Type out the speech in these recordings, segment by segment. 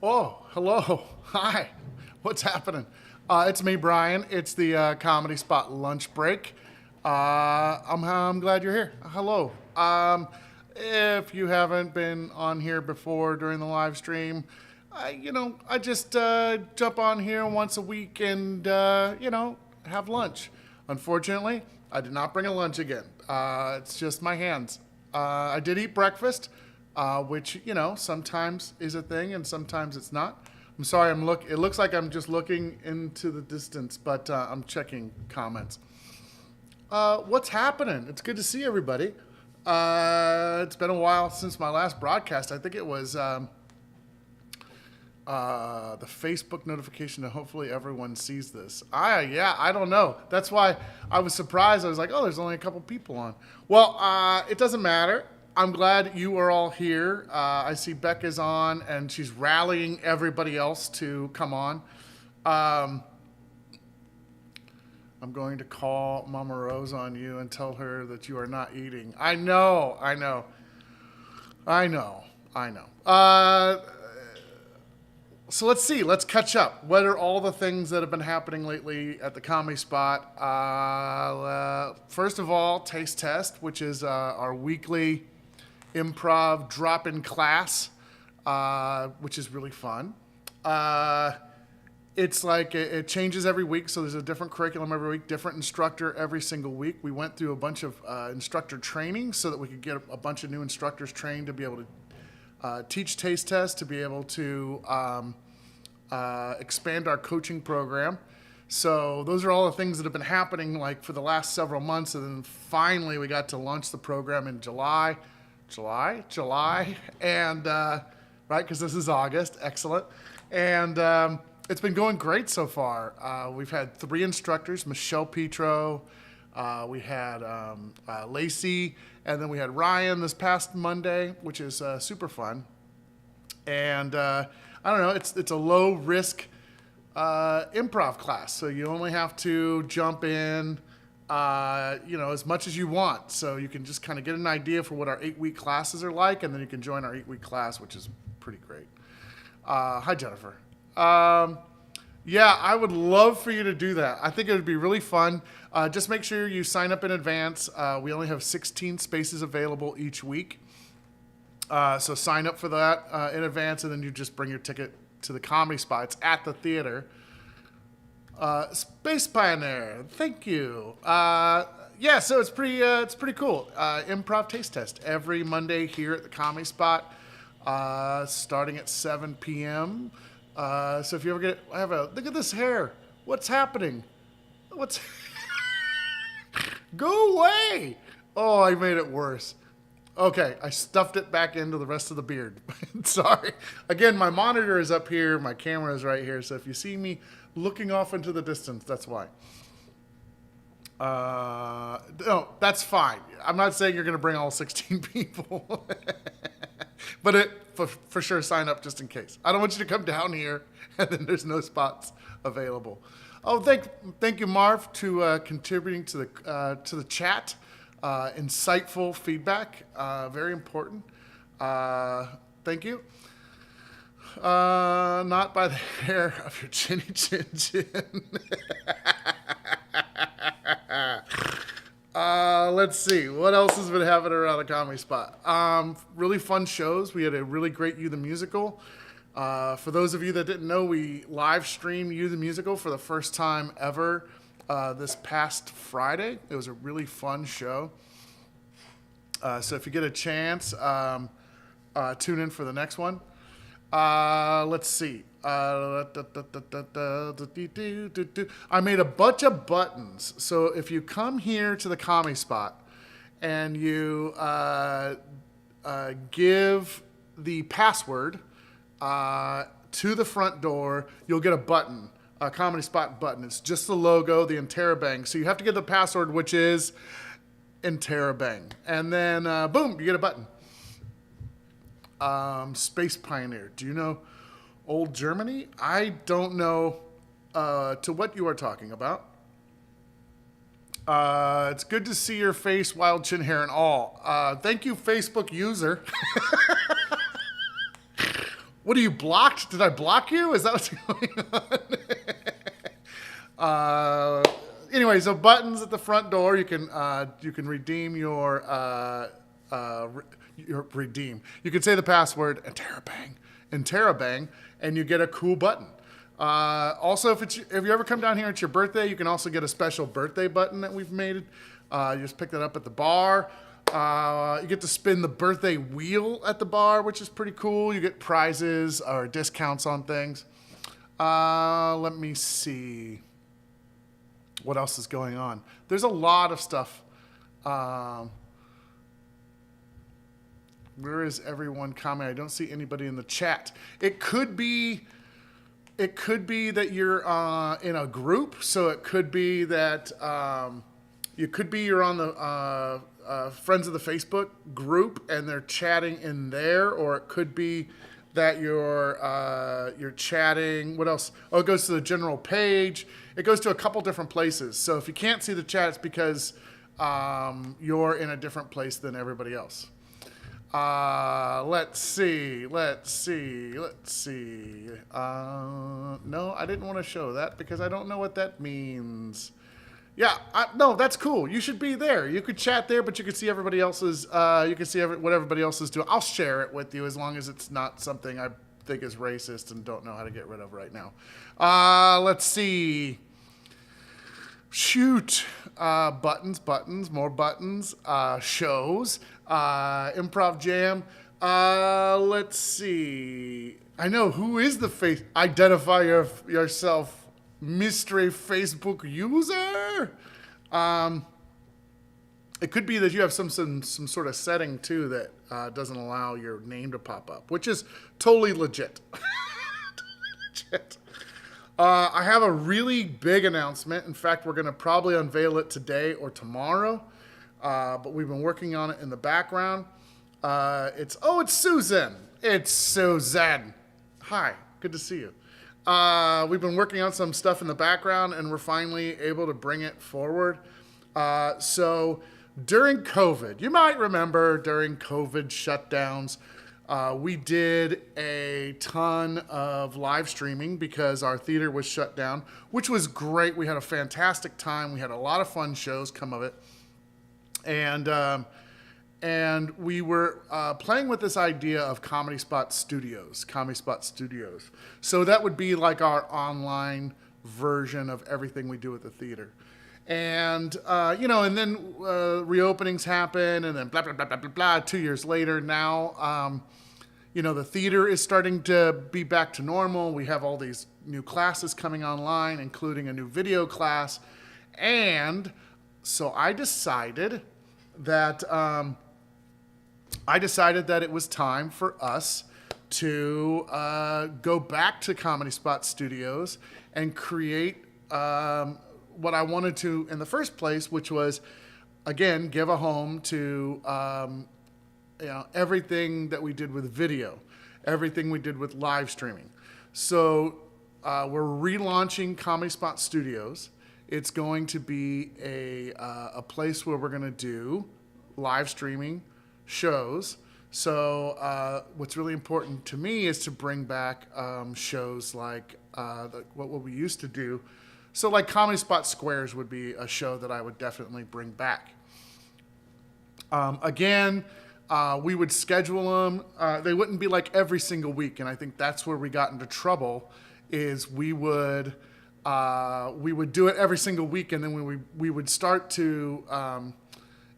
Oh, hello. Hi. What's happening? It's me, Brian. It's the Comedy Spot lunch break. I'm glad you're here. Hello. If you haven't been on here before during the live stream, I just jump on here once a week and, have lunch. Unfortunately, I did not bring a lunch again. It's just my hands. I did eat breakfast, which sometimes is a thing and sometimes it's not. I'm sorry. It looks like I'm just looking into the distance, but I'm checking comments. What's happening? It's good to see everybody. It's been a while since my last broadcast. I think it was the Facebook notification that hopefully everyone sees this. I don't know. That's why I was surprised. I was like, oh, there's only a couple people on. Well, it doesn't matter. I'm glad you are all here. I see Becca's on, and she's rallying everybody else to come on. I'm going to call Mama Rose on you and tell her that you are not eating. I know. So let's see. Let's catch up. What are all the things that have been happening lately at the Comedy Spot? First of all, Taste Test, which is our weekly improv drop-in class, which is really fun. It's like it changes every week, so there's a different curriculum every week, different instructor every single week. We went through a bunch of instructor training so that we could get a bunch of new instructors trained to be able to teach Taste Test, to be able to expand our coaching program. So those are all the things that have been happening like for the last several months, and then finally we got to launch the program in July, and right, because this is August. Excellent. And it's been going great so far. We've had 3 instructors: Michelle Petro, we had Lacey, and then we had Ryan this past Monday, which is super fun. And I don't know, it's a low risk improv class, so you only have to jump in, as much as you want. So you can just kind of get an idea for what our 8-week classes are like, and then you can join our 8-week class, which is pretty great. Hi, Jennifer. Yeah, I would love for you to do that. I think it would be really fun. Just make sure you sign up in advance. We only have 16 spaces available each week. So sign up for that in advance, and then you just bring your ticket to the Comedy Spot. It's at the theater. Space Pioneer, thank you. Yeah, so it's pretty cool. Improv Taste Test every Monday here at the Comedy Spot, starting at 7 p.m. So if you ever look at this hair. What's happening? Go away. Oh, I made it worse. Okay, I stuffed it back into the rest of the beard. Sorry. Again, my monitor is up here. My camera is right here. So if you see me looking off into the distance, that's why. No, that's fine. I'm not saying you're going to bring all 16 people. But for sure, sign up just in case. I don't want you to come down here and then there's no spots available. Oh, thank you, Marv, to contributing to the chat. Insightful feedback, very important. Thank you. Not by the hair of your chinny chin chin. Let's see. What else has been happening around the Comedy Spot? Really fun shows. We had a really great You the Musical. For those of you that didn't know, we live streamed You the Musical for the first time ever this past Friday. It was a really fun show. So if you get a chance, tune in for the next one. Let's see. I made a bunch of buttons. So if you come here to the Comedy Spot and you give the password to the front door, you'll get a button, a Comedy Spot button. It's just the logo, the Interrobang. So you have to get the password, which is Interrobang. And then, boom, you get a button. Space Pioneer. Do you know Old Germany? I don't know to what you are talking about. It's good to see your face, wild chin hair and all. Thank you, Facebook user. What are you blocked? Did I block you? Is that what's going on? Anyway, so buttons at the front door. You can redeem your redeem. You can say the password Interrobang, and you get a cool button. Also, if you ever come down here, it's your birthday, you can also get a special birthday button that we've made. You just pick that up at the bar. You get to spin the birthday wheel at the bar, which is pretty cool. You get prizes or discounts on things. Let me see. What else is going on? There's a lot of stuff. Where is everyone commenting? I don't see anybody in the chat. It could be that you're in a group. So it could be that you're on the Friends of the Facebook group and they're chatting in there, or it could be that you're chatting. What else? Oh, it goes to the general page. It goes to a couple different places. So if you can't see the chat, it's because you're in a different place than everybody else. Let's see. No, I didn't want to show that because I don't know what that means. Yeah, no, that's cool. You should be there. You could chat there, but you could see everybody else's. You can see what everybody else is doing. I'll share it with you as long as it's not something I think is racist and don't know how to get rid of right now. Let's see. Shoot. Buttons, more buttons. Shows. Improv jam. Let's see. I know, who is the face? Identify yourself. Mystery Facebook user. It could be that you have some sort of setting too that doesn't allow your name to pop up, which is totally legit. I have a really big announcement. In fact, we're going to probably unveil it today or tomorrow, but we've been working on it in the background. It's Susan. It's Susan. Hi, good to see you. We've been working on some stuff in the background, and we're finally able to bring it forward. So during COVID, you might remember during COVID shutdowns, we did a ton of live streaming because our theater was shut down, which was great. We had a fantastic time. We had a lot of fun shows come of it. And we were playing with this idea of Comedy Spot Studios. So that would be like our online version of everything we do at the theater. And, and then reopenings happen, and then blah, blah, blah, blah, blah, blah. 2 years later now, the theater is starting to be back to normal. We have all these new classes coming online, including a new video class. And so I decided that it was time for us to go back to Comedy Spot Studios and create what I wanted to in the first place, which was, again, give a home to everything that we did with video, everything we did with live streaming. So we're relaunching Comedy Spot Studios. It's going to be a place where we're going to do live streaming shows. So what's really important to me is to bring back shows like what we used to do. So like Comedy Spot Squares would be a show that I would definitely bring back. We would schedule them. They wouldn't be like every single week, and I think that's where we got into trouble. Is we would do it every single week, and then we would start to.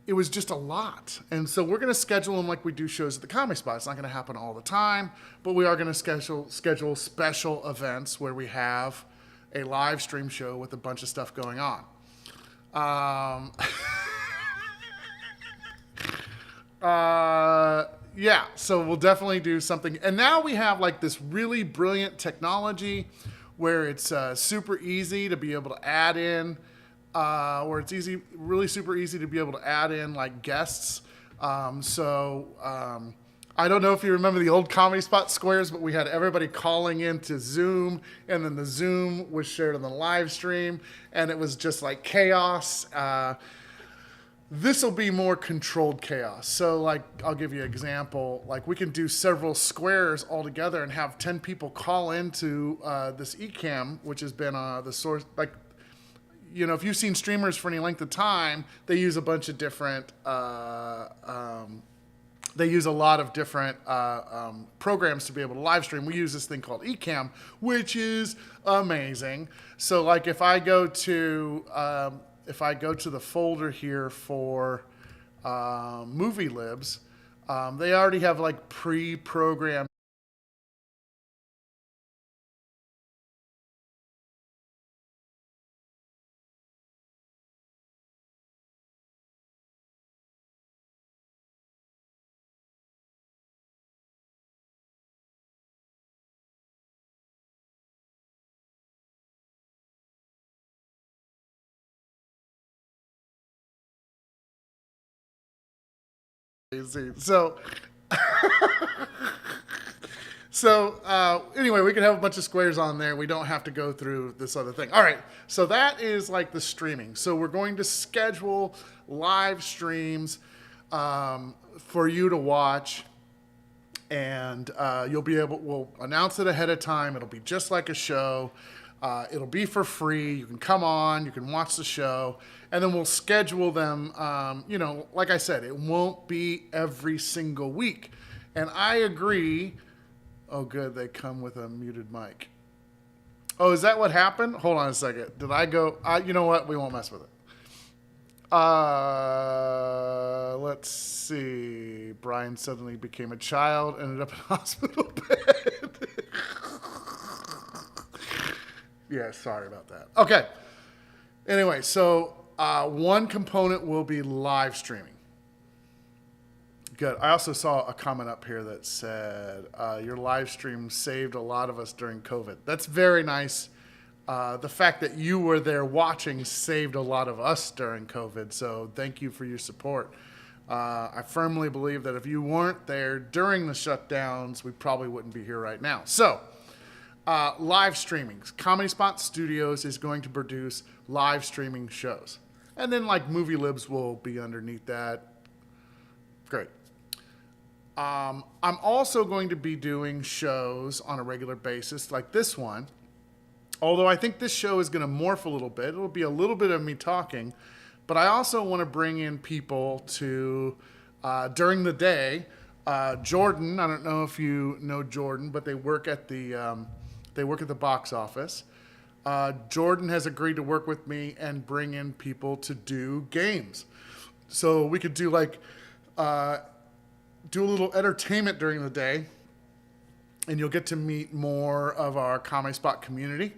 It was just a lot, and so we're going to schedule them like we do shows at the Comedy Spot. It's not going to happen all the time, but we are going to schedule special events where we have a live stream show with a bunch of stuff going on. So we'll definitely do something. And now we have like this really brilliant technology where it's super easy to be able to add in, super easy to be able to add in like guests. I don't know if you remember the old Comedy Spot Squares, but we had everybody calling into Zoom, and then the Zoom was shared on the live stream, and it was just like chaos. This will be more controlled chaos. So, like, I'll give you an example. Like, we can do several squares all together and have 10 people call into this eCam, which has been the source. Like, you know, if you've seen streamers for any length of time, they use a bunch of different. They use a lot of different programs to be able to live stream. We use this thing called eCam, which is amazing. So, like, if I go to the folder here for movie libs, they already have like pre-programmed. So, anyway, we can have a bunch of squares on there. We don't have to go through this other thing. All right. So that is like the streaming. So we're going to schedule live streams for you to watch. And we'll announce it ahead of time. It'll be just like a show. It'll be for free. You can come on, you can watch the show, and then we'll schedule them. Like I said, it won't be every single week. And I agree. Oh, good. They come with a muted mic. Oh, is that what happened? Hold on a second. Did I go? You know what? We won't mess with it. Let's see. Brian suddenly became a child, ended up in a hospital bed. Yeah, sorry about that. Okay. Anyway, so one component will be live streaming. Good. I also saw a comment up here that said, your live stream saved a lot of us during COVID. That's very nice. The fact that you were there watching saved a lot of us during COVID, so thank you for your support. I firmly believe that if you weren't there during the shutdowns, we probably wouldn't be here right now. So, live streamings. Comedy Spot Studios is going to produce live streaming shows. And then, like, Movie Libs will be underneath that. Great. I'm also going to be doing shows on a regular basis, like this one. Although I think this show is going to morph a little bit. It'll be a little bit of me talking. But I also want to bring in people to, during the day, Jordan. I don't know if you know Jordan, but they work at the box office. Jordan has agreed to work with me and bring in people to do games. So we could do like, do a little entertainment during the day, and you'll get to meet more of our Comedy Spot community.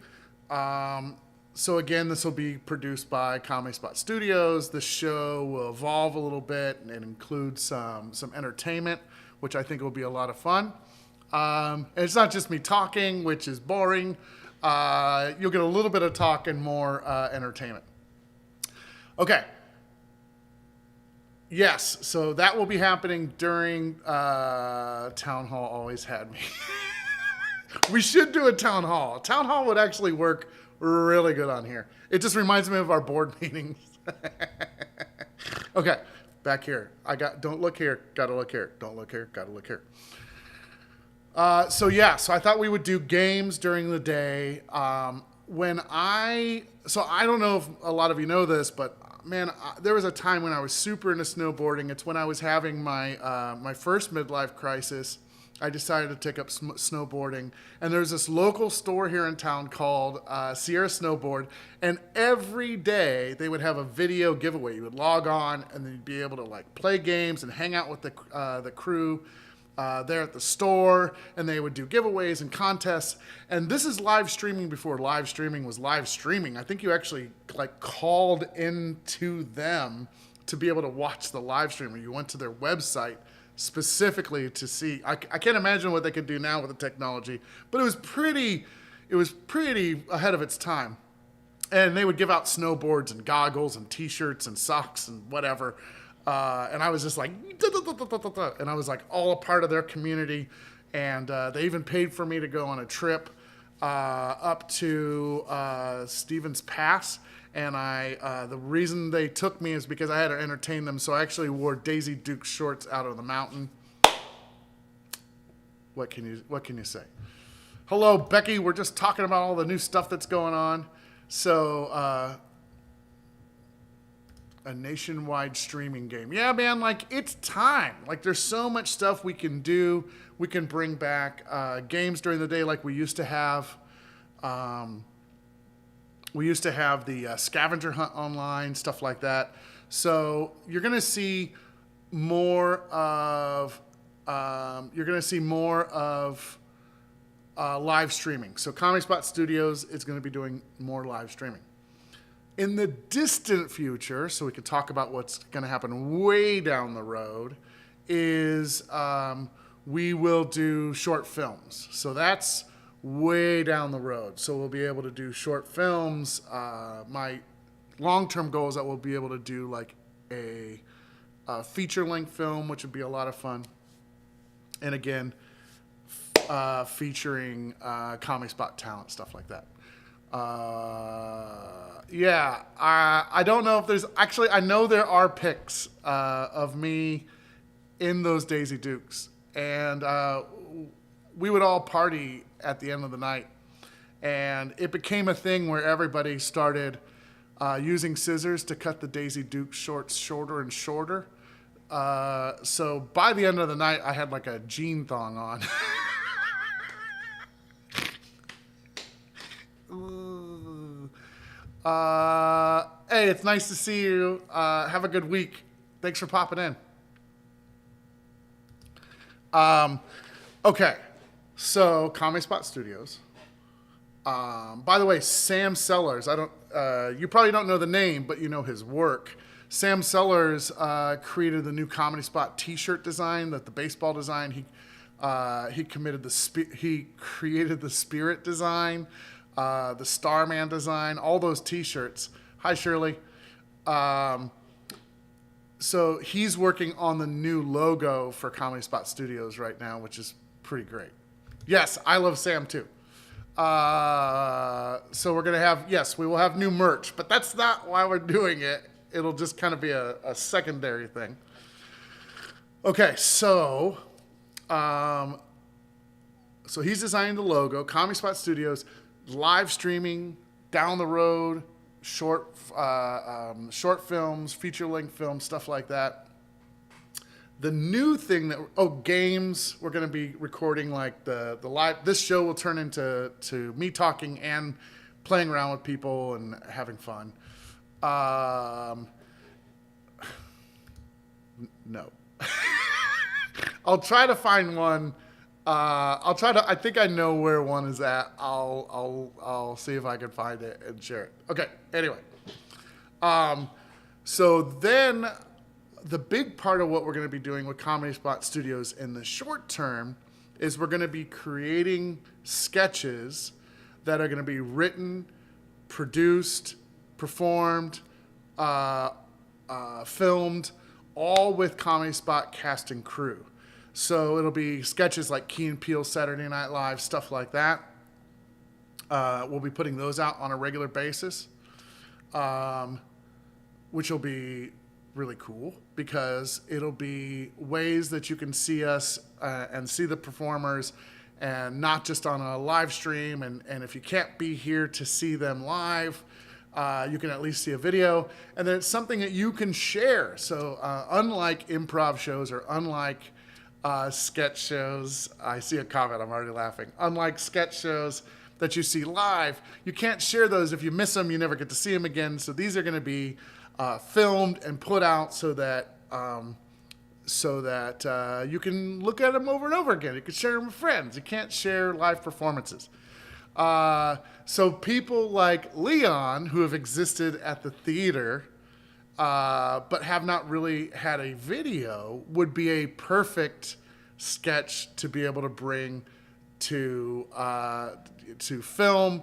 So again, this will be produced by Comedy Spot Studios. The show will evolve a little bit and include some entertainment, which I think will be a lot of fun. And it's not just me talking, which is boring. You'll get a little bit of talk and more entertainment. Okay. Yes, so that will be happening during Town Hall always had me. We should do a Town Hall. Town Hall would actually work really good on here. It just reminds me of our board meetings. Okay, back here. Don't look here, gotta look here. Don't look here, gotta look here. So I thought we would do games during the day. I don't know if a lot of you know this, but man, there was a time when I was super into snowboarding. It's when I was having my first midlife crisis. I decided to take up snowboarding. And there's this local store here in town called Sierra Snowboard. And every day they would have a video giveaway. You would log on and then you'd be able to like play games and hang out with the crew there at the store. And they would do giveaways and contests. And this is live streaming before live streaming was live streaming. I think you actually like called into them to be able to watch the live stream, or you went to their website specifically to see. I can't imagine what they could do now with the technology, but it was pretty ahead of its time. And they would give out snowboards and goggles and t-shirts and socks and whatever. And I was just like, and I was like all a part of their community. And they even paid for me to go on a trip up to Stevens Pass And the reason they took me is because I had to entertain them. So I actually wore Daisy Duke shorts out of the mountain. What can you say? Hello, Becky. We're just talking about all the new stuff that's going on. So, a nationwide streaming game. Yeah, man, like, it's time. Like, there's so much stuff we can do. We can bring back games during the day like we used to have. We used to have the scavenger hunt online, stuff like that. So you're going to see more of live streaming. So Comic Spot Studios is going to be doing more live streaming. In the distant future, so we can talk about what's going to happen way down the road, is we will do short films. So that's way down the road. So we'll be able to do short films. My long-term goal is that we'll be able to do like a feature-length film, which would be a lot of fun. And again, featuring Comic Spot talent, stuff like that. I don't know if there's... Actually, I know there are pics of me in those Daisy Dukes. And we would all party at the end of the night. And it became a thing where everybody started using scissors to cut the Daisy Duke shorts shorter and shorter. So by the end of the night, I had like a jean thong on. Hey, it's nice to see you. Have a good week. Thanks for popping in. Okay, so Comic Spot Studios. By the way, Sam Sellers. You probably don't know the name, but you know his work. Sam Sellers created the new Comedy Spot T-shirt design, the baseball design. He created the Spirit design, the Starman design, all those T-shirts. Hi, Shirley. So he's working on the new logo for Comedy Spot Studios right now, which is pretty great. Yes, I love Sam too. So we're going to have, yes, we will have new merch, but that's not why we're doing it. It'll just kind of be a secondary thing. Okay, so he's designing the logo, Comedy Spot Studios, live streaming, down the road, short films, feature-length films, stuff like that. The new thing games, we're going to be recording like the live. This show will turn into me talking and playing around with people and having fun. No. I'll try to find one. I think I know where one is at. I'll see if I can find it and share it. Okay. Anyway. So then the big part of what we're going to be doing with Comedy Spot Studios in the short term is we're going to be creating sketches that are going to be written, produced, performed, filmed, all with Comedy Spot cast and crew. So it'll be sketches like Key and Peele, Saturday Night Live, stuff like that. We'll be putting those out on a regular basis, which will be really cool because it'll be ways that you can see us and see the performers, and not just on a live stream. And if you can't be here to see them live, you can at least see a video. And then it's something that you can share. So unlike improv shows or unlike sketch shows, I see a comment, I'm already laughing. Unlike sketch shows that you see live, you can't share those. If you miss them, you never get to see them again. So these are going to be filmed and put out so that you can look at them over and over again. You can share them with friends. You can't share live performances. So people like Leon, who have existed at the theater, but have not really had a video, would be a perfect sketch to be able to bring to film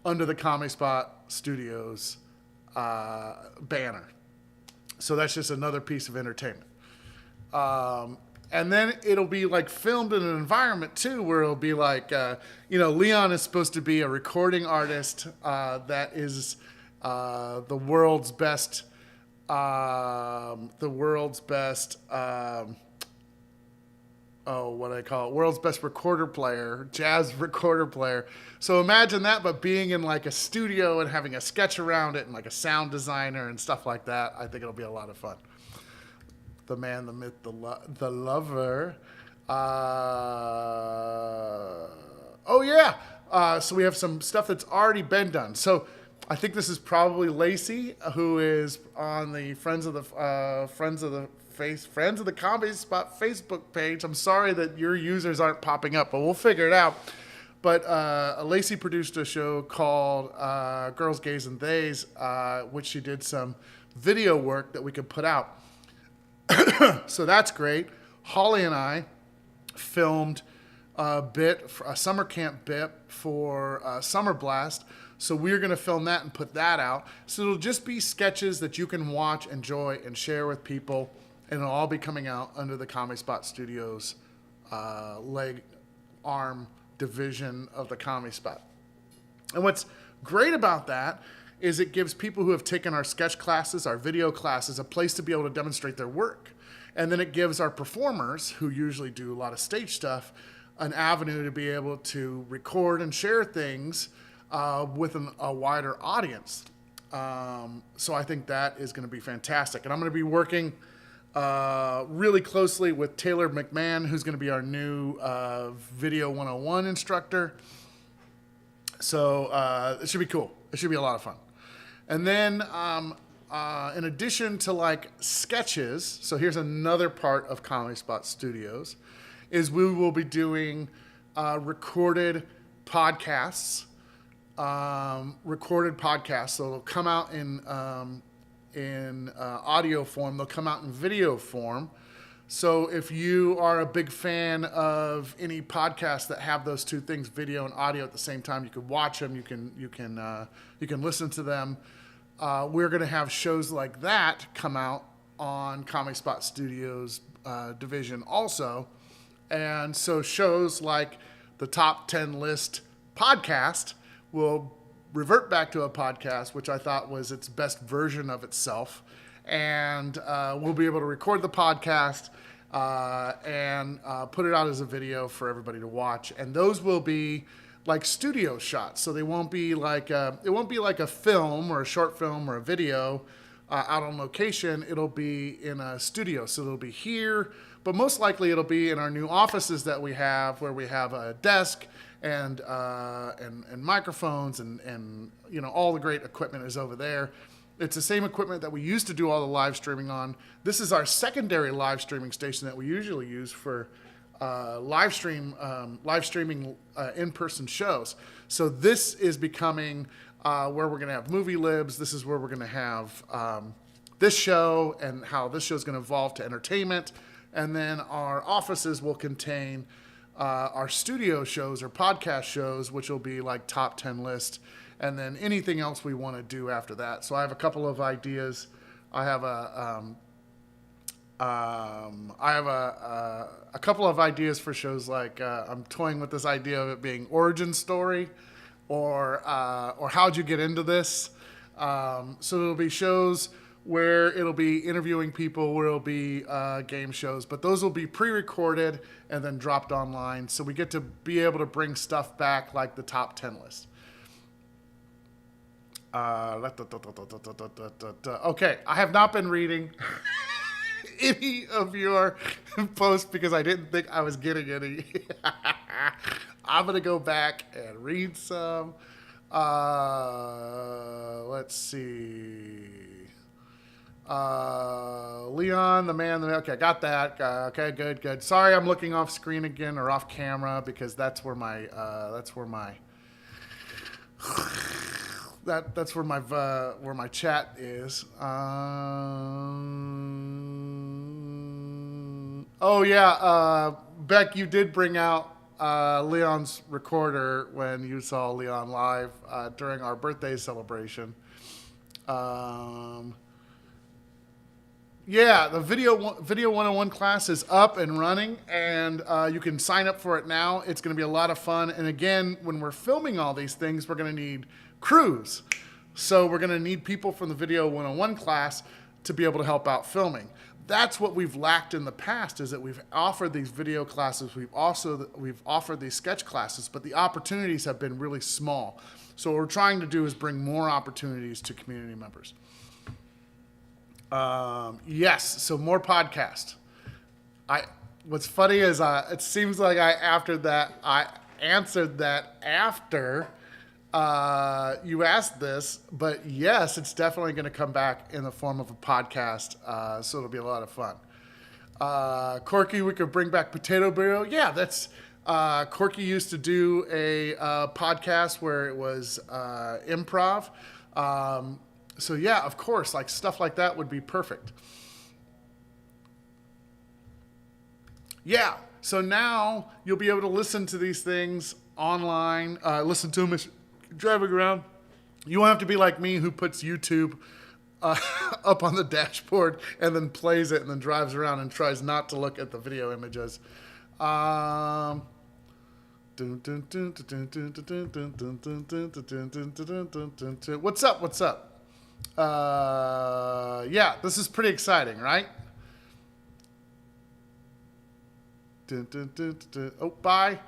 under the Comedy Spot Studios banner. So that's just another piece of entertainment. And then it'll be like filmed in an environment too, where it'll be like, Leon is supposed to be a recording artist that is the world's best, the world's best, what do I call it? World's best recorder player, jazz recorder player. So imagine that, but being in like a studio and having a sketch around it and like a sound designer and stuff like that. I think it'll be a lot of fun. The man, the myth, the lover. Oh yeah. So we have some stuff that's already been done. So I think this is probably Lacey, who is on the Friends of the Comedy Spot Facebook page. I'm sorry that your users aren't popping up, but we'll figure it out. But Lacey produced a show called Girls, Gays, and Theys, which she did some video work that we could put out. So that's great. Holly and I filmed a summer camp bit for Summer Blast. So we're going to film that and put that out. So it'll just be sketches that you can watch, enjoy, and share with people. And it'll all be coming out under the Comedy Spot Studios arm division of the Comedy Spot. And what's great about that is it gives people who have taken our sketch classes, our video classes, a place to be able to demonstrate their work. And then it gives our performers, who usually do a lot of stage stuff, an avenue to be able to record and share things with a wider audience. So I think that is going to be fantastic. And I'm going to be working really closely with Taylor McMahon, who's going to be our new Video 101 instructor. So it should be cool. It should be a lot of fun. And then in addition to like sketches, so here's another part of Comedy Spot Studios, is we will be doing recorded podcasts. So it'll come out in audio form. They'll come out in video form. So if you are a big fan of any podcasts that have those two things, video and audio at the same time, you can watch them. You can listen to them. We're going to have shows like that come out on Comedy Spot Studios division also. And so shows like the Top 10 List podcast will revert back to a podcast, which I thought was its best version of itself. And we'll be able to record the podcast and put it out as a video for everybody to watch. And those will be like studio shots. So they won't be like it won't be like a film or a short film or a video out on location. It'll be in a studio. So it'll be here, but most likely it'll be in our new offices that we have, where we have a desk and microphones and you know, all the great equipment is over there. It's the same equipment that we used to do all the live streaming on. This is our secondary live streaming station that we usually use for live streaming in-person shows. So this is becoming where we're going to have movie libs. This is where we're going to have this show and how this show is going to evolve to entertainment. And then our offices will contain our studio shows or podcast shows, which will be like Top 10 List, and then anything else we want to do after that. So I have a couple of ideas. I have a couple of ideas for shows like I'm toying with this idea of it being origin story, or how'd you get into this? So it'll be shows where it'll be interviewing people, where it'll be game shows, but those will be pre-recorded and then dropped online. So we get to be able to bring stuff back like the Top 10 List. Okay, I have not been reading any of your posts because I didn't think I was getting any. I'm going to go back and read some. Let's see. Leon, the man, okay, got that. Okay, good. Sorry, I'm looking off screen again or off camera because that's where my that's where my chat is. Oh yeah, Beck, you did bring out Leon's recorder when you saw Leon live during our birthday celebration. Yeah, the Video 101 class is up and running, and you can sign up for it now. It's going to be a lot of fun. And again, when we're filming all these things, we're going to need crews. So we're going to need people from the Video 101 class to be able to help out filming. That's what we've lacked in the past, is that we've offered these video classes, we've offered these sketch classes, but the opportunities have been really small. So what we're trying to do is bring more opportunities to community members. Yes, so more podcast. What's funny is it seems like I answered that after you asked this, but yes, it's definitely going to come back in the form of a podcast, so it'll be a lot of fun. Corky, we could bring back Potato Bureau. Yeah, that's Corky used to do a podcast where it was improv. So yeah, of course, like stuff like that would be perfect. Yeah, so now you'll be able to listen to these things online, listen to them as you're driving around. You won't have to be like me, who puts YouTube up on the dashboard and then plays it and then drives around and tries not to look at the video images. What's up? Yeah, this is pretty exciting, right? Oh, bye.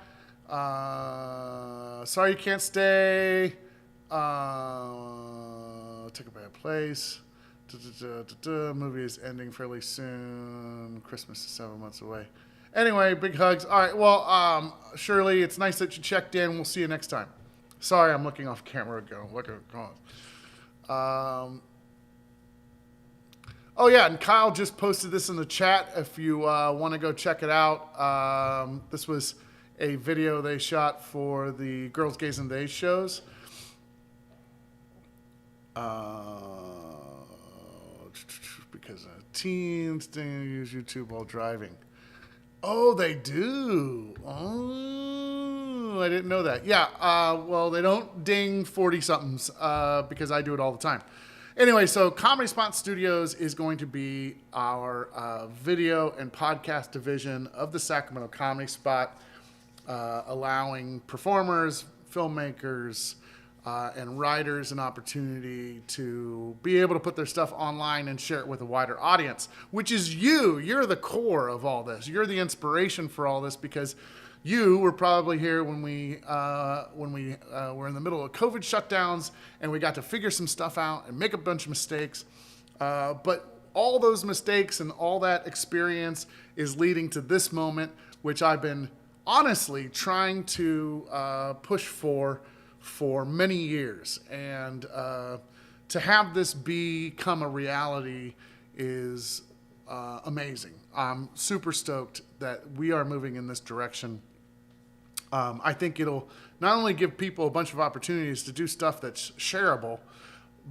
Sorry you can't stay. Took a bad place. Movie is ending fairly soon. Christmas is 7 months away. Anyway, big hugs. All right, well, Shirley, it's nice that you checked in. We'll see you next time. Sorry, I'm looking off camera again. Oh, yeah, and Kyle just posted this in the chat if you want to go check it out. This was a video they shot for the Girls, Gays, and Days shows. Because teens use YouTube while driving. Oh, they do. Oh, I didn't know that. Yeah, well, they don't ding 40-somethings because I do it all the time. Anyway, so Comedy Spot Studios is going to be our video and podcast division of the Sacramento Comedy Spot, allowing performers, filmmakers, and writers an opportunity to be able to put their stuff online and share it with a wider audience, which is you. You're the core of all this. You're the inspiration for all this, because you were probably here when we were in the middle of COVID shutdowns and we got to figure some stuff out and make a bunch of mistakes. But all those mistakes and all that experience is leading to this moment, which I've been honestly trying to push for many years. And to have this become a reality is amazing. I'm super stoked that we are moving in this direction. I think it'll not only give people a bunch of opportunities to do stuff that's shareable,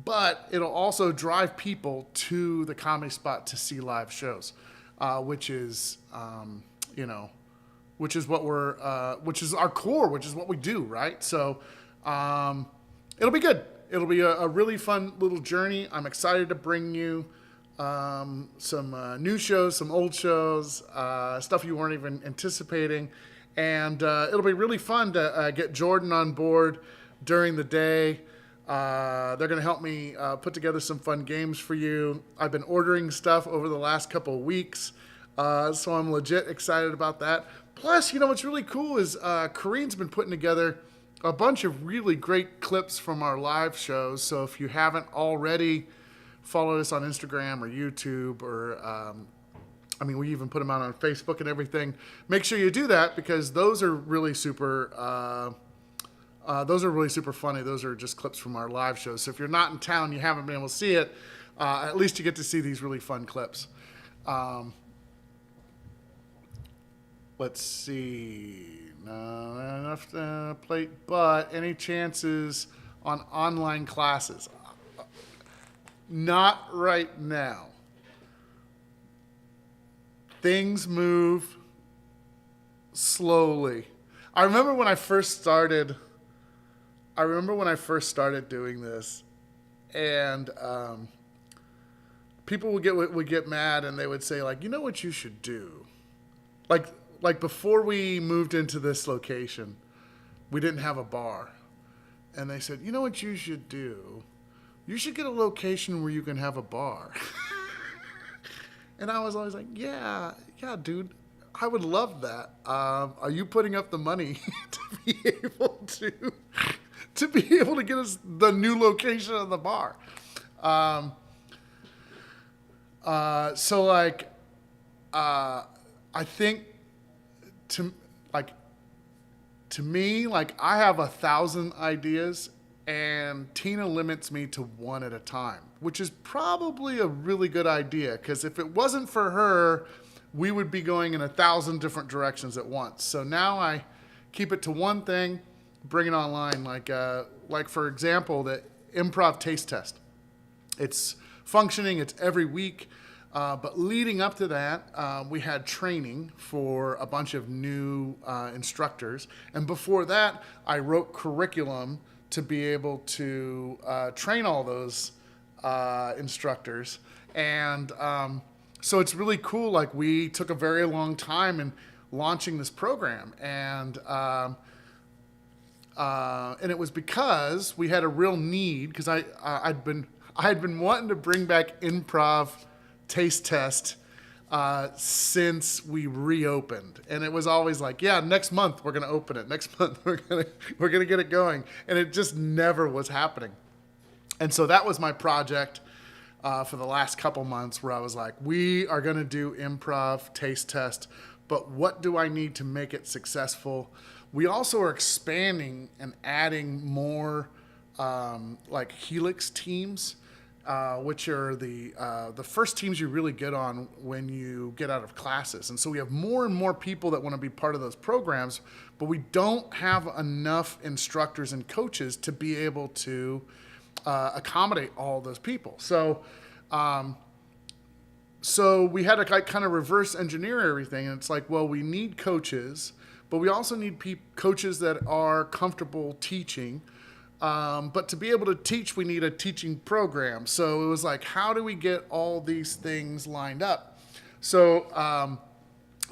but it'll also drive people to the Comedy Spot to see live shows, which is which is our core, which is what we do, right? So it'll be good. It'll be a really fun little journey. I'm excited to bring you some new shows, some old shows, stuff you weren't even anticipating. And it'll be really fun to get Jordan on board during the day. They're going to help me put together some fun games for you. I've been ordering stuff over the last couple of weeks, so I'm legit excited about that. Plus, what's really cool is Corrine's been putting together a bunch of really great clips from our live shows. So if you haven't already followed us on Instagram or YouTube, or we even put them out on Facebook and everything, make sure you do that, because those are really super funny. Those are just clips from our live shows. So if you're not in town, you haven't been able to see it, at least you get to see these really fun clips. Let's see. Not enough to plate, but any chances on online classes? Not right now. Things move slowly. I remember when I first started doing this, and people would get mad, and they would say, like, you know what you should do? Like before we moved into this location, we didn't have a bar. And they said, you know what you should do? you should get a location where you can have a bar. And I was always like, yeah, dude, I would love that. Are you putting up the money to be able to get us the new location of the bar? So like, I think to me, like I have 1,000 ideas and Tina limits me to one at a time, which is probably a really good idea. Because if it wasn't for her, we would be going in 1,000 different directions at once. So now I keep it to one thing, bring it online. Like for example, the improv taste test. It's functioning. It's every week. But leading up to that, we had training for a bunch of new instructors. And before that, I wrote curriculum to be able to train all those instructors. And so it's really cool. Like we took a very long time in launching this program. And it was because we had a real need, because I had been wanting to bring back improv taste test since we reopened, and it was always like, yeah, next month we're gonna open it. Next month we're gonna get it going, and it just never was happening. And so that was my project for the last couple months, where I was like, we are gonna do improv taste test, but what do I need to make it successful? We also are expanding and adding more like Helix teams. Which are the first teams you really get on when you get out of classes. And so we have more and more people that want to be part of those programs, but we don't have enough instructors and coaches to be able to accommodate all those people. So we had to kind of reverse engineer everything. And it's like, well, we need coaches, but we also need coaches that are comfortable teaching. But to be able to teach, we need a teaching program. So it was like, how do we get all these things lined up? So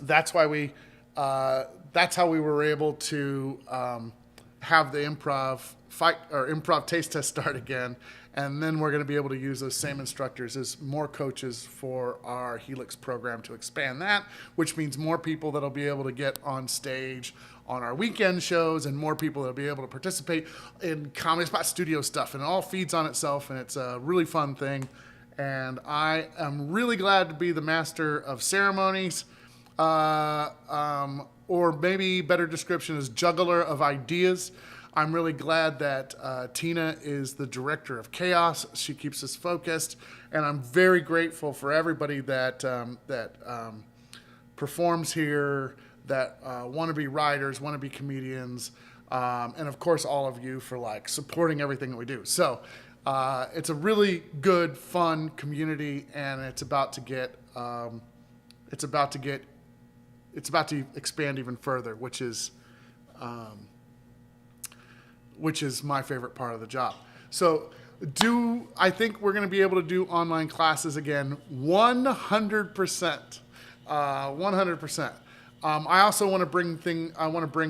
that's how we were able to have the improv taste test start again. And then we're going to be able to use those same instructors as more coaches for our Helix program to expand that, which means more people that'll be able to get on stage on our weekend shows, and more people that'll be able to participate in Comedy Spot Studio stuff. And it all feeds on itself, and it's a really fun thing. And I am really glad to be the master of ceremonies, or maybe better description is juggler of ideas. I'm really glad that Tina is the director of chaos. She keeps us focused, and I'm very grateful for everybody that performs here, that want to be writers, want to be comedians, and of course all of you for like supporting everything that we do. So it's a really good, fun community, and it's about to expand even further, which is my favorite part of the job. So I think we're going to be able to do online classes again 100%. 100%. I also want to bring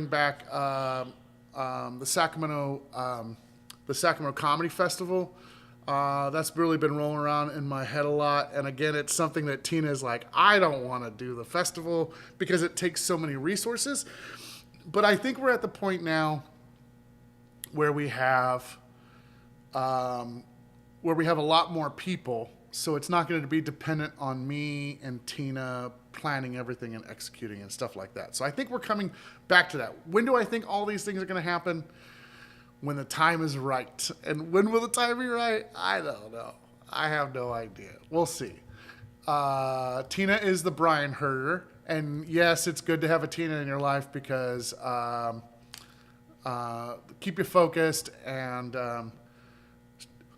back the Sacramento Comedy Festival. That's really been rolling around in my head a lot. And again, it's something that Tina is like, I don't want to do the festival because it takes so many resources. But I think we're at the point now where we have a lot more people. So it's not going to be dependent on me and Tina planning everything and executing and stuff like that. So I think we're coming back to that. When do I think all these things are going to happen? When the time is right. And when will the time be right? I don't know. I have no idea. We'll see. Tina is the Brian herder. And yes, it's good to have a Tina in your life because keep you focused. And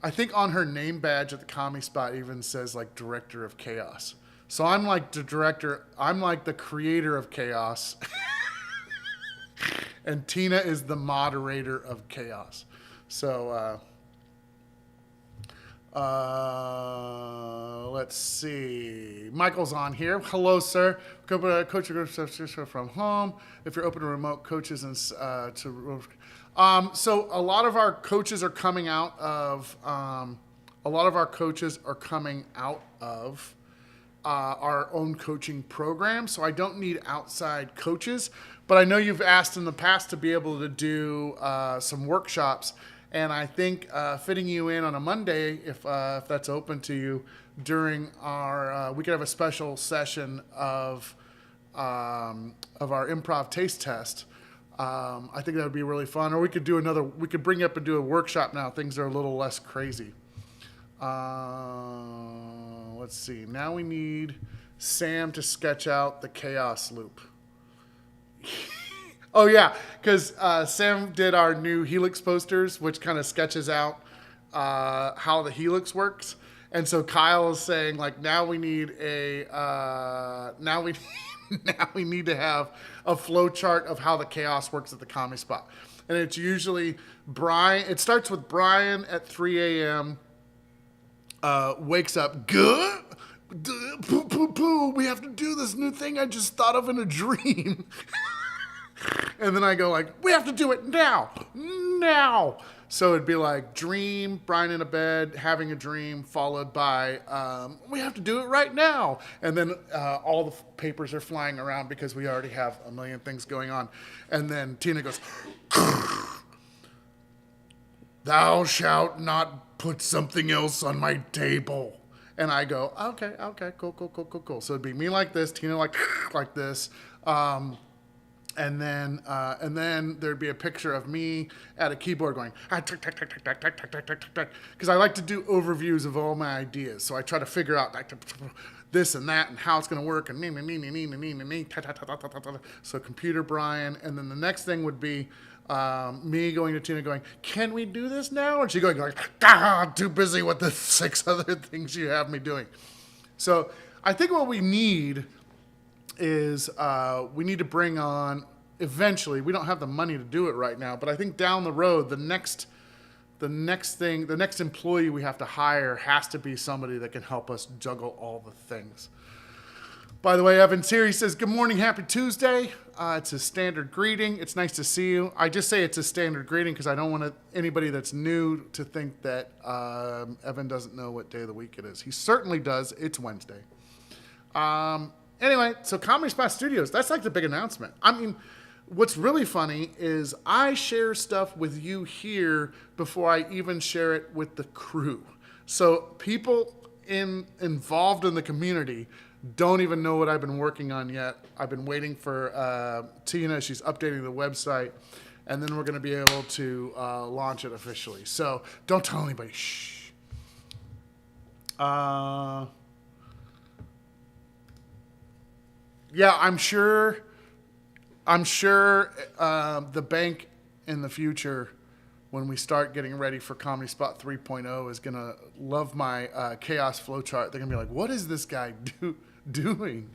I think on her name badge at the Comedy Spot even says like director of chaos. So I'm like the director, I'm like the creator of chaos. And Tina is the moderator of chaos. So let's see. Michael's on here. Hello, sir. Coach your group from home. If you're open to remote coaches and so a lot of our coaches are coming out of a lot of our coaches are coming out of our own coaching program, so I don't need outside coaches. But I know you've asked in the past to be able to do some workshops, and I think fitting you in on a Monday, if that's open to you, during our we could have a special session of our improv taste test. I think that would be really fun. Or we could do another. We could bring you up and do a workshop now. Things are a little less crazy. Let's see. Now we need Sam to sketch out the chaos loop. Oh yeah, because Sam did our new Helix posters, which kind of sketches out how the Helix works. And so Kyle is saying, like, now we need now we need to have a flow chart of how the chaos works at the Comedy Spot. And it's usually Brian. It starts with Brian at 3 a.m. Wakes up, good, poo, poo, poo. We have to do this new thing I just thought of in a dream. And then I go like, we have to do it now. So it'd be like dream, Brian in a bed, having a dream, followed by, we have to do it right now. And then all the papers are flying around because we already have a million things going on. And then Tina goes, thou shalt not put something else on my table. And I go, okay, cool. So it'd be me like this, Tina like this. And then there'd be a picture of me at a keyboard going, because I like to do overviews of all my ideas. So I try to figure out this and that and how it's going to work and so computer Brian. And then the next thing would be me going to Tina going, can we do this now? And she going like, too busy with the 6 other things you have me doing. So I think what we need is we need to bring on eventually. We don't have the money to do it right now, but I think down the road, the next employee we have to hire has to be somebody that can help us juggle all the things. By the way, Evan Siri says, good morning, happy Tuesday. It's a standard greeting. It's nice to see you. I just say it's a standard greeting because I don't want anybody that's new to think that Evan doesn't know what day of the week it is. He certainly does. It's Wednesday. Anyway, so Comedy Spot Studios, that's like the big announcement. I mean, what's really funny is I share stuff with you here before I even share it with the crew. So people involved in the community don't even know what I've been working on yet. I've been waiting for Tina. She's updating the website. And then we're going to be able to launch it officially. So don't tell anybody. Shh. Yeah, I'm sure the bank in the future, when we start getting ready for Comedy Spot 3.0, is going to love my chaos flowchart. They're going to be like, what is this guy doing?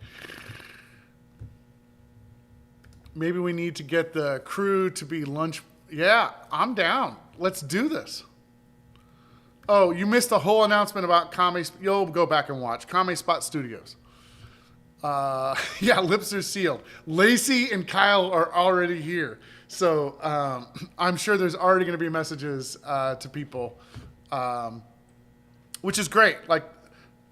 Maybe we need to get the crew to be lunch. Yeah, I'm down. Let's do this. Oh, you missed the whole announcement about Comedy. You'll go back and watch Comedy Spot Studios. Yeah, lips are sealed. Lacey and Kyle are already here. So I'm sure there's already going to be messages to people, which is great. Like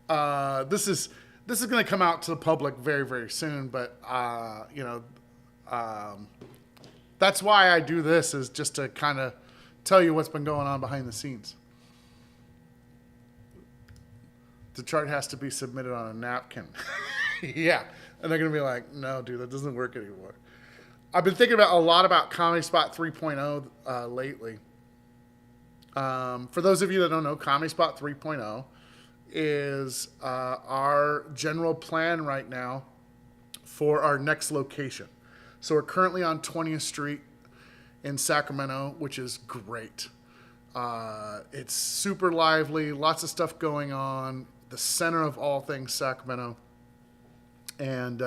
this is going to come out to the public very, very soon. But, that's why I do this, is just to kind of tell you what's been going on behind the scenes. The chart has to be submitted on a napkin. Yeah. And they're going to be like, no, dude, that doesn't work anymore. I've been thinking a lot about Comedy Spot 3.0 lately. For those of you that don't know, Comedy Spot 3.0 is our general plan right now for our next location. So we're currently on 20th Street in Sacramento, which is great. It's super lively, lots of stuff going on, the center of all things Sacramento. And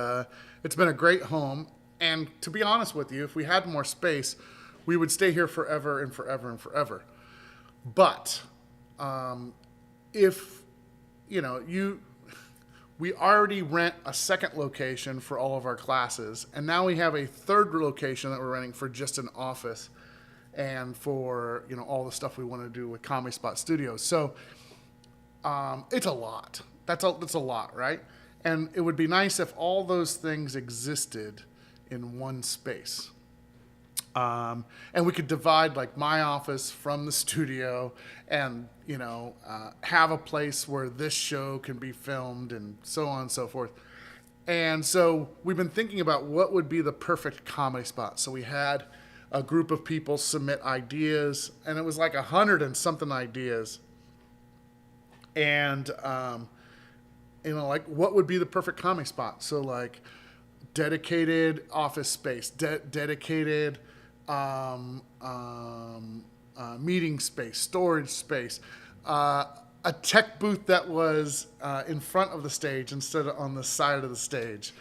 it's been a great home. And to be honest with you, if we had more space, we would stay here forever and forever and forever. But if, we already rent a second location for all of our classes. And now we have a third location that we're renting for just an office and for, all the stuff we want to do with Comedy Spot Studios. So It's a lot. That's a lot, right? And it would be nice if all those things existed in one space. And we could divide like my office from the studio, and have a place where this show can be filmed, and so on and so forth. And so we've been thinking about what would be the perfect comedy spot. So we had a group of people submit ideas, and it was like 100 and something ideas. And like what would be the perfect comedy spot? So like dedicated office space, dedicated meeting space, storage space, a tech booth that was in front of the stage instead of on the side of the stage,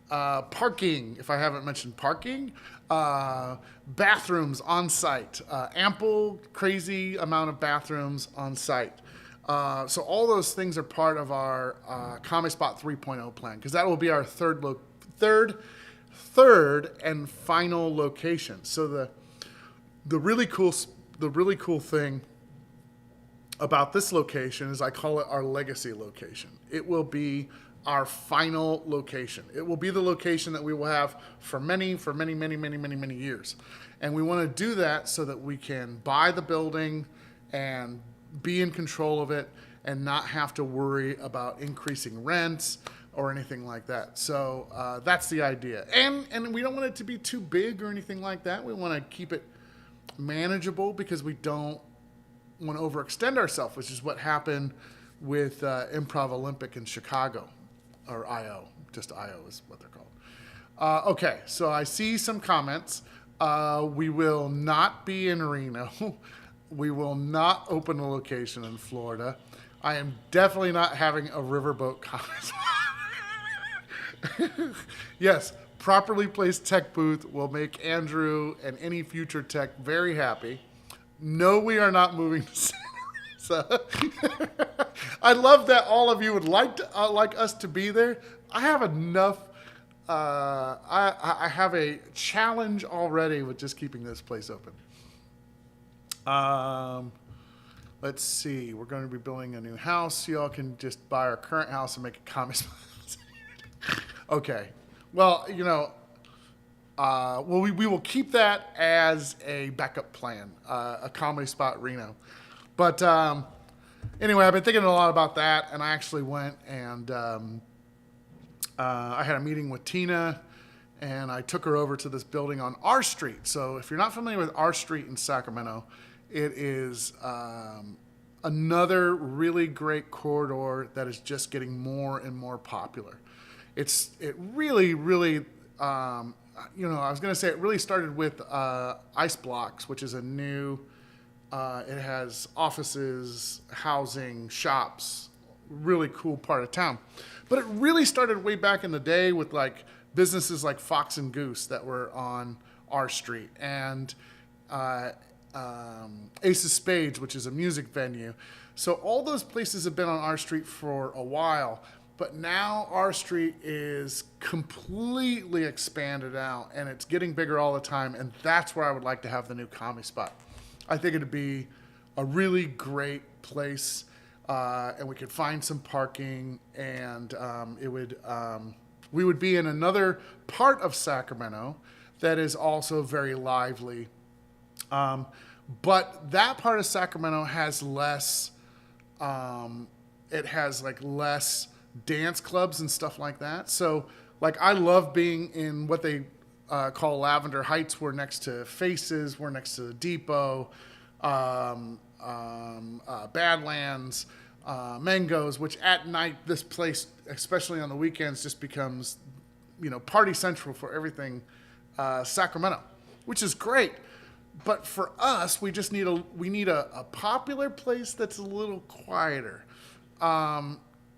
parking, if I haven't mentioned parking, bathrooms on site, ample, crazy amount of bathrooms on site. So all those things are part of our Comedy Spot 3.0 plan, because that will be our third and final location. So the really cool thing about this location is I call it our legacy location. It will be our final location. It will be the location that we will have for many years. And we want to do that so that we can buy the building and be in control of it and not have to worry about increasing rents or anything like that. So that's the idea. And we don't want it to be too big or anything like that. We want to keep it manageable because we don't want to overextend ourselves, which is what happened with Improv Olympic in Chicago, or IO. Just IO is what they're called. Okay, so I see some comments. We will not be in Reno. We will not open a location in Florida. I am definitely not having a riverboat comedy. Yes, properly placed tech booth will make Andrew and any future tech very happy. No, we are not moving to Santa Rosa. I love that all of you would like us to be there. I have enough. I have a challenge already with just keeping this place open. Let's see. We're going to be building a new house. Y'all can just buy our current house and make a comedy spot. Okay. Well, we will keep that as a backup plan, a comedy spot Reno. But anyway, I've been thinking a lot about that, and I actually went and I had a meeting with Tina, and I took her over to this building on R Street. So if you're not familiar with R Street in Sacramento, it is another really great corridor that is just getting more and more popular. It really, I was going to say it really started with Ice Blocks, which is a new, it has offices, housing, shops, really cool part of town. But it really started way back in the day with like businesses like Fox and Goose that were on R Street, and Ace of Spades, which is a music venue. So all those places have been on R Street for a while. But now R Street is completely expanded out, and it's getting bigger all the time, and that's where I would like to have the new comedy spot. I think it'd be a really great place, and we could find some parking, and we would be in another part of Sacramento that is also very lively. But that part of Sacramento has less, it has like less dance clubs and stuff like that. So like I love being in what they call Lavender Heights. We're next to Faces, we're next to the Depot, Badlands, Mangoes, which at night this place, especially on the weekends, just becomes party central for everything Sacramento, which is great. But for us, we just need a popular place that's a little quieter.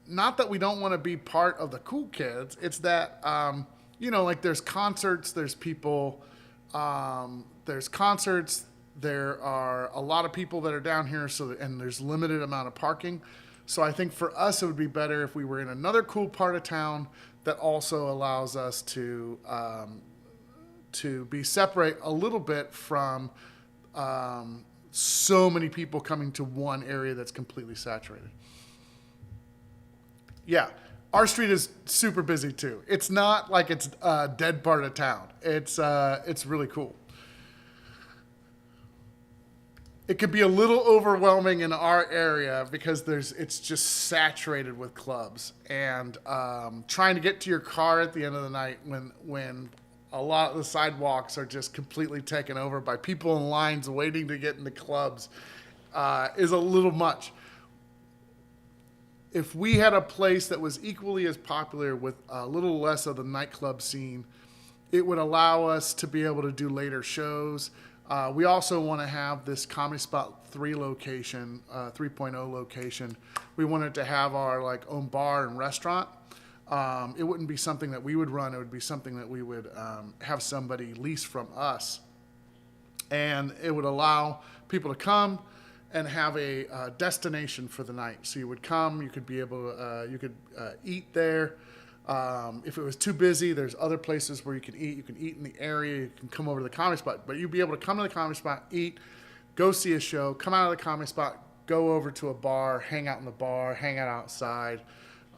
Not that we don't want to be part of the cool kids. It's that, like there's concerts, there's people, there's concerts, there are a lot of people that are down here, and there's limited amount of parking. So I think for us, it would be better if we were in another cool part of town that also allows us to be separate a little bit from so many people coming to one area that's completely saturated. Yeah, our street is super busy too. It's not like it's a dead part of town. It's really cool. It could be a little overwhelming in our area because it's just saturated with clubs, and trying to get to your car at the end of the night when a lot of the sidewalks are just completely taken over by people in lines waiting to get into clubs is a little much. If we had a place that was equally as popular with a little less of the nightclub scene, it would allow us to be able to do later shows. We also want to have this Comedy Spot 3 location, 3.0 location. We wanted to have our like own bar and restaurant. It wouldn't be something that we would run. It would be something that we would have somebody lease from us. And it would allow people to come and have a destination for the night. So you would come, you could be able to, you could eat there. If it was too busy, there's other places where you can eat. You can eat in the area. You can come over to the Comedy Spot. But you'd be able to come to the Comedy Spot, eat, go see a show, come out of the Comedy Spot, go over to a bar, hang out in the bar, hang out outside,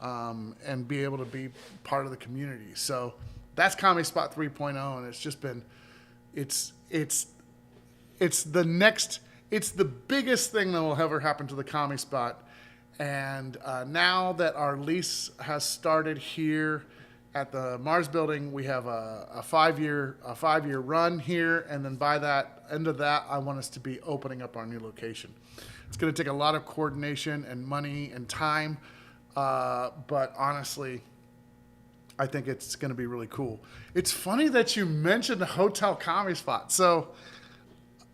and be able to be part of the community. So that's Comedy Spot 3.0, and it's just been, it's the biggest thing that will ever happen to the Comedy Spot. And now that our lease has started here at the Mars Building, we have a 5-year run here, and then by that end of that, I want us to be opening up our new location. It's going to take a lot of coordination and money and time, but honestly, I think it's going to be really cool. It's funny that you mentioned the Hotel Comedy Spot. So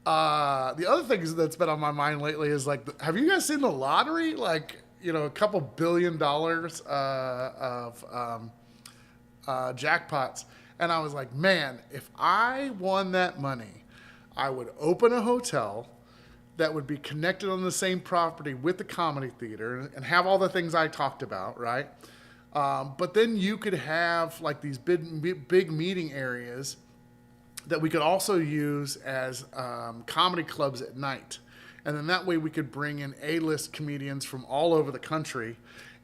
the other thing that's been on my mind lately is like, have you guys seen the lottery? Like, you know, a couple $1 billion of jackpots. And I was like, man, if I won that money, I would open a hotel that would be connected on the same property with the comedy theater and have all the things I talked about, right? But then you could have like these big meeting areas that we could also use as comedy clubs at night. And then that way we could bring in A-list comedians from all over the country.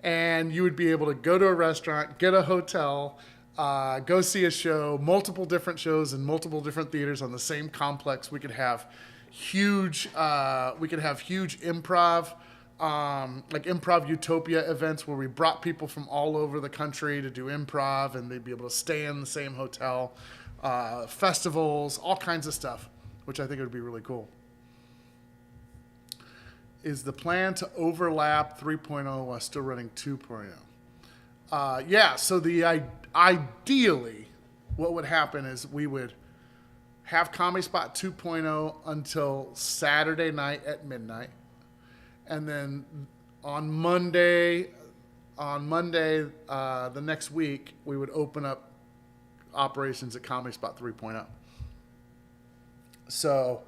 And you would be able to go to a restaurant, get a hotel, go see a show, multiple different shows in multiple different theaters on the same complex. We could have huge improv, like Improv Utopia events where we brought people from all over the country to do improv, and they'd be able to stay in the same hotel. Festivals, all kinds of stuff, which I think would be really cool. Is the plan to overlap 3.0 while still running 2.0? Yeah, so ideally, what would happen is we would have Comedy Spot 2.0 until Saturday night at midnight. And then on Monday, the next week, we would open up operations at Comedy Spot 3.0. So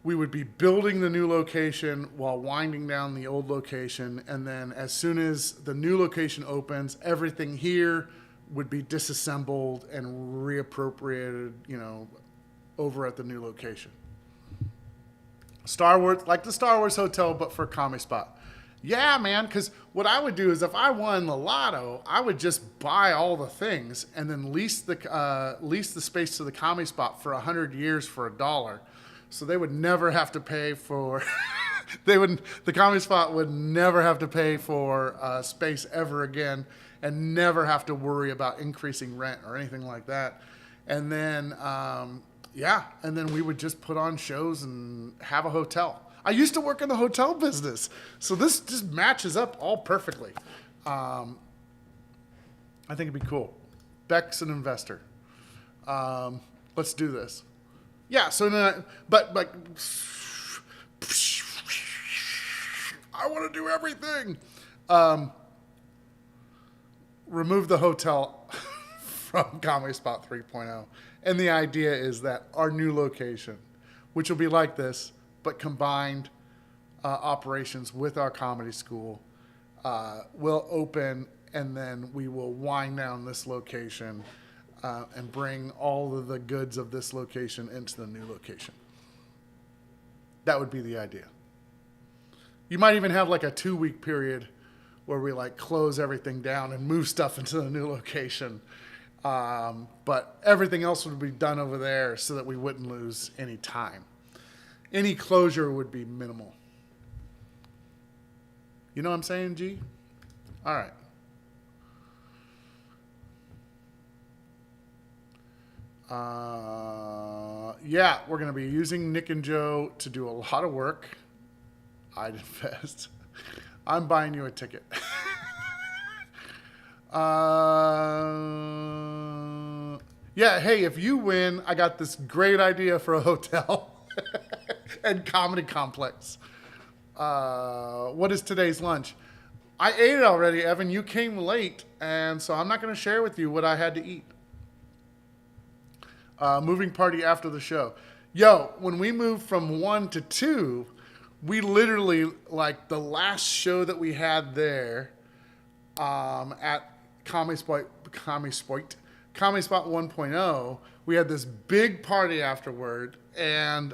we would be building the new location while winding down the old location, and then as soon as the new location opens, everything here would be disassembled and reappropriated, you know, over at the new location. Star Wars, like the Star Wars Hotel, but for Comedy Spot. Yeah, man, because what I would do is if I won the lotto, I would just buy all the things and then lease the space to the Comedy Spot for 100 years for $1. So they would never have to pay for, the Comedy Spot would never have to pay for space ever again and never have to worry about increasing rent or anything like that. And then, and then we would just put on shows and have a hotel. I used to work in the hotel business, so this just matches up all perfectly. I think it'd be cool. Beck's an investor. Let's do this. Yeah, so then but I want to do everything. Remove the hotel from Comedy Spot 3.0. And the idea is that our new location, which will be like this, but combined operations with our comedy school, will open, and then we will wind down this location and bring all of the goods of this location into the new location. That would be the idea. You might even have like a 2-week period where we like close everything down and move stuff into the new location. But everything else would be done over there so that we wouldn't lose any time. Any closure would be minimal. You know what I'm saying, G? All right. Yeah, we're going to be using Nick and Joe to do a lot of work. I'd invest. I'm buying you a ticket. Yeah, hey, if you win, I got this great idea for a hotel and comedy complex. What is today's lunch? I ate it already, Evan. You came late, and so I'm not going to share with you what I had to eat. Moving party after the show. Yo, when we moved from 1 to 2, we literally, like, the last show that we had there at Comedy Spot 1.0, we had this big party afterward, and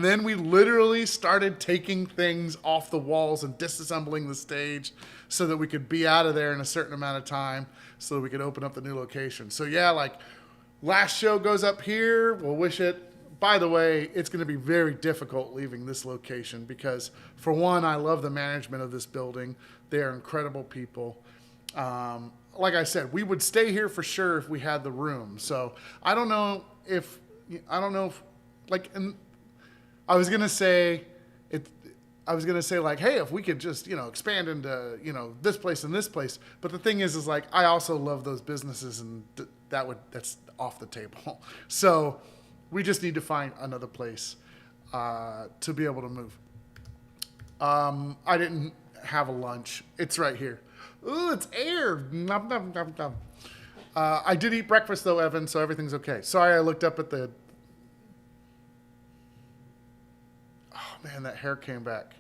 then we literally started taking things off the walls and disassembling the stage so that we could be out of there in a certain amount of time so that we could open up the new location. So yeah, like, last show goes up here. We'll wish it. By the way, it's going to be very difficult leaving this location because, for one, I love the management of this building. They are incredible people. Like I said, we would stay here for sure if we had the room. So I don't know if, like, and I was going to say, like, hey, if we could just, expand into, this place and this place. But the thing is like, I also love those businesses, and that's off the table. So we just need to find another place to be able to move. I didn't have a lunch. It's right here. Ooh, it's air. Nom, nom, nom, nom. I did eat breakfast, though, Evan, so everything's okay. Sorry, I looked up at the... Oh, man, that hair came back.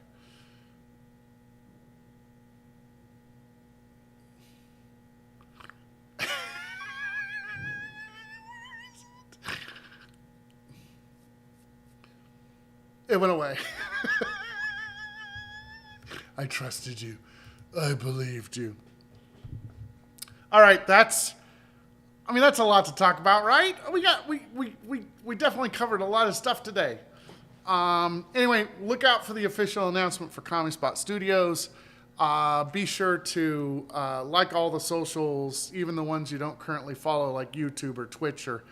It went away. I trusted you. I believed you. All right, that's a lot to talk about, right? We definitely covered a lot of stuff today. Anyway, look out for the official announcement for Comedy Spot Studios. Be sure to like all the socials, even the ones you don't currently follow, like YouTube or Twitch or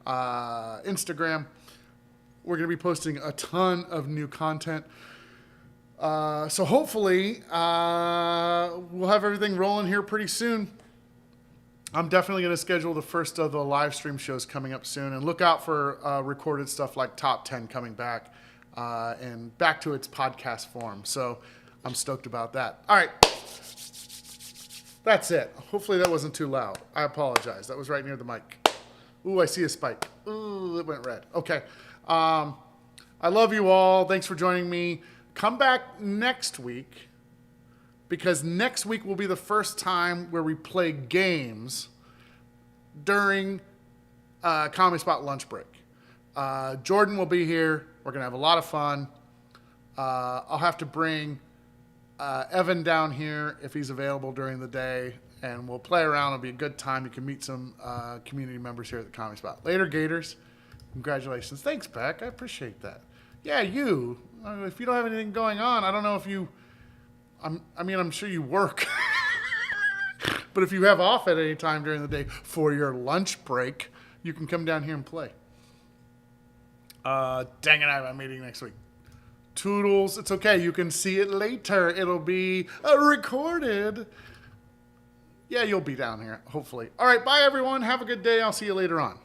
Instagram. We're going to be posting a ton of new content. So hopefully we'll have everything rolling here pretty soon. I'm definitely going to schedule the first of the live stream shows coming up soon, and look out for recorded stuff like Top 10 coming back and back to its podcast form. So I'm stoked about that. All right. That's it. Hopefully that wasn't too loud. I apologize. That was right near the mic. Ooh, I see a spike. Ooh, it went red. Okay. I love you all. Thanks for joining me. Come back next week, because next week will be the first time where we play games during Comedy Spot lunch break. Jordan will be here. We're going to have a lot of fun. I'll have to bring Evan down here if he's available during the day, and we'll play around. It'll be a good time. You can meet some community members here at the Comedy Spot. Later, Gators. Congratulations. Thanks, Beck. I appreciate that. Yeah, you. If you don't have anything going on, I don't know if you... I'm sure you work. But if you have off at any time during the day for your lunch break, you can come down here and play. Dang it, I have a meeting next week. Toodles. It's okay. You can see it later. It'll be recorded. Yeah, you'll be down here, hopefully. All right, bye, everyone. Have a good day. I'll see you later on.